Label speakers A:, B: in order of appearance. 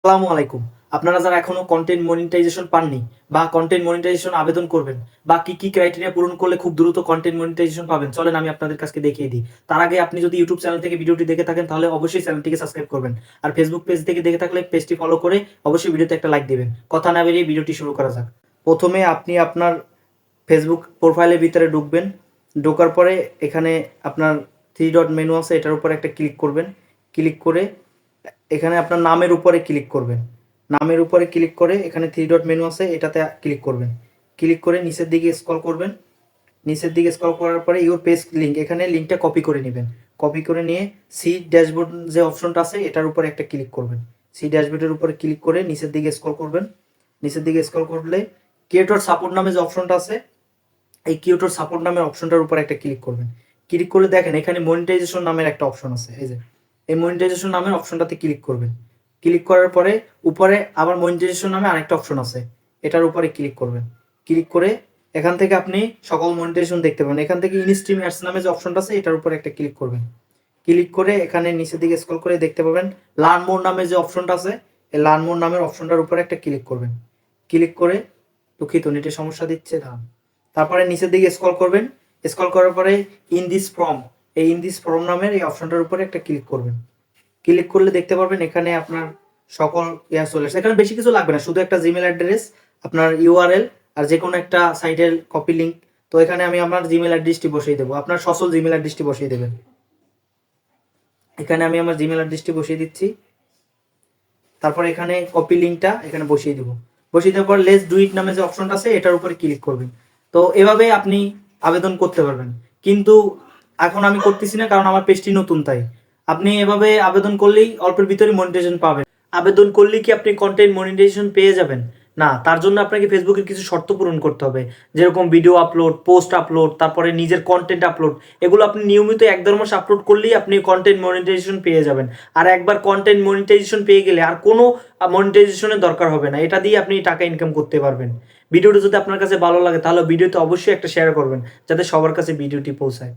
A: আসসালামু আলাইকুম। আপনারা যারা এখনো কন্টেন্ট মনিটাইজেশন পাননি বা কন্টেন্ট মনিটাইজেশন আবেদন করবেন বা কি ক্রাইটেরিয়া পূরণ করলে খুব দ্রুত কন্টেন্ট মনিটাইজেশন পাবেন, চলেন আমি আপনাদের কাছে দেখিয়ে দিই। তার আগে আপনি যদি ইউটিউব চ্যানেল থেকে ভিডিওটি দেখে থাকেন তাহলে অবশ্যই চ্যানেলটিকে সাবস্ক্রাইব করবেন। আর ফেসবুক পেজ থেকে দেখে থাকলে পেজটি ফলো করে অবশ্যই ভিডিওতে একটা লাইক দিবেন। কথা না বেরিয়ে ভিডিওটি শুরু করা যাক। প্রথমে আপনি আপনার ফেসবুক প্রোফাইলের ভিতরে ঢুকবেন। ঢোকার পরে এখানে আপনার থ্রি ডট মেনু আছে, এটার উপরে একটা ক্লিক করবেন। ক্লিক করে এখানে আপনার নামের উপরে ক্লিক করবেন। নামের উপরে ক্লিক করে এখানে থ্রি ডট মেনু আছে, এটাতে ক্লিক করবেন। ক্লিক করে নিচের দিকে স্ক্রল করবেন। নিচের দিকে স্ক্রল করার পরে ইউর পেজ লিঙ্ক, এখানে লিঙ্কটা কপি করে নেবেন। কপি করে নিয়ে সি ড্যাশবোর্ড যে অপশনটা আছে এটার উপরে একটা ক্লিক করবেন। সি ড্যাশবোর্ডের উপরে ক্লিক করে নিচের দিকে স্ক্রল করবেন। নিচের দিকে স্ক্রল করলে ক্রিয়েটর সাপোর্ট নামে যে অপশনটা আছে, এই ক্রিয়েটর সাপোর্ট নামের অপশনটার উপর একটা ক্লিক করবেন। ক্লিক করলে দেখেন এখানে মনিটাইজেশন নামের একটা অপশন আছে, এই যে এই মনিটাইজেশন নামের অপশনটাতে ক্লিক করবেন। ক্লিক করার পরে উপরে আবার মনিটাইজেশন নামে আরেকটা অপশন আছে, এটার উপরে ক্লিক করবেন। ক্লিক করে এখান থেকে আপনি সকল মনিটাইজেশন দেখতে পাবেন। এখান থেকে ইনস্ট্রিম অ্যাডস নামে যে অপশনটা আছে এটার উপরে একটা ক্লিক করবেন। ক্লিক করে এখানে নিচের দিকে স্ক্রল করে দেখতে পাবেন লার্ন মোর নামে যে অপশনটা আছে, এই লার্ন মোর নামের অপশনটার উপরে একটা ক্লিক করবেন। ক্লিক করে, দুঃখিত নেটে সমস্যা দিচ্ছে না, তারপরে নিচের দিকে স্ক্রল করবেন। স্ক্রল করার পরে ইন দিস ফর্ম, এই ইন দিস ফর্ম নামের এই অপশনটার উপরে একটা ক্লিক করবেন। ক্লিক করলে দেখতে পারবেন এখানে আপনার সকল চলে আসে। এখানে বেশি কিছু লাগবে না, শুধু একটা জিমেল অ্যাড্রেস, আপনার ইউআরএল আর যে কোনো একটা সাইটের কপি লিঙ্ক। তো এখানে আমি আমার জিমেল অ্যাড্রেসটি বসিয়ে দেবো, আপনার সচল জিমেল অ্যাড্রেসটি বসিয়ে দেবেন। এখানে আমি আমার জিমেল অ্যাড্রেসটি বসিয়ে দিচ্ছি। তারপর এখানে কপি লিঙ্কটা এখানে বসিয়ে দিব। বসিয়ে দেওয়ার পর লেটস ডু ইট নামে যে অপশনটা আছে এটার উপরে ক্লিক করবেন। তো এভাবে আপনি আবেদন করতে পারবেন। কিন্তু এখন আমি করতেছি না, কারণ আমার পেজটি নতুন, তাই আপনি এভাবে আবেদন করলেই অল্পের ভিতরে মনিটাইজেশন পাবেন। আবেদন করলেই কি আপনি কন্টেন্ট মনিটাইজেশন পেয়ে যাবেন? না, তার জন্য আপনাকে ফেসবুকের কিছু শর্ত পূরণ করতে হবে। যেরকম ভিডিও আপলোড, পোস্ট আপলোড, তারপরে নিজের কন্টেন্ট আপলোড। এগুলো আপনি নিয়মিত ১-১.৫ মাস আপলোড করলেই আপনি কন্টেন্ট মনিটাইজেশন পেয়ে যাবেন। আর একবার কন্টেন্ট মনিটাইজেশন পেয়ে গেলে আর কোনো মনিটাইজেশনের দরকার হবে না। এটা দিয়ে আপনি টাকা ইনকাম করতে পারবেন। ভিডিওটি যদি আপনার কাছে ভালো লাগে তাহলে ভিডিওতে অবশ্যই একটা শেয়ার করবেন, যাতে সবার কাছে ভিডিওটি পৌঁছায়।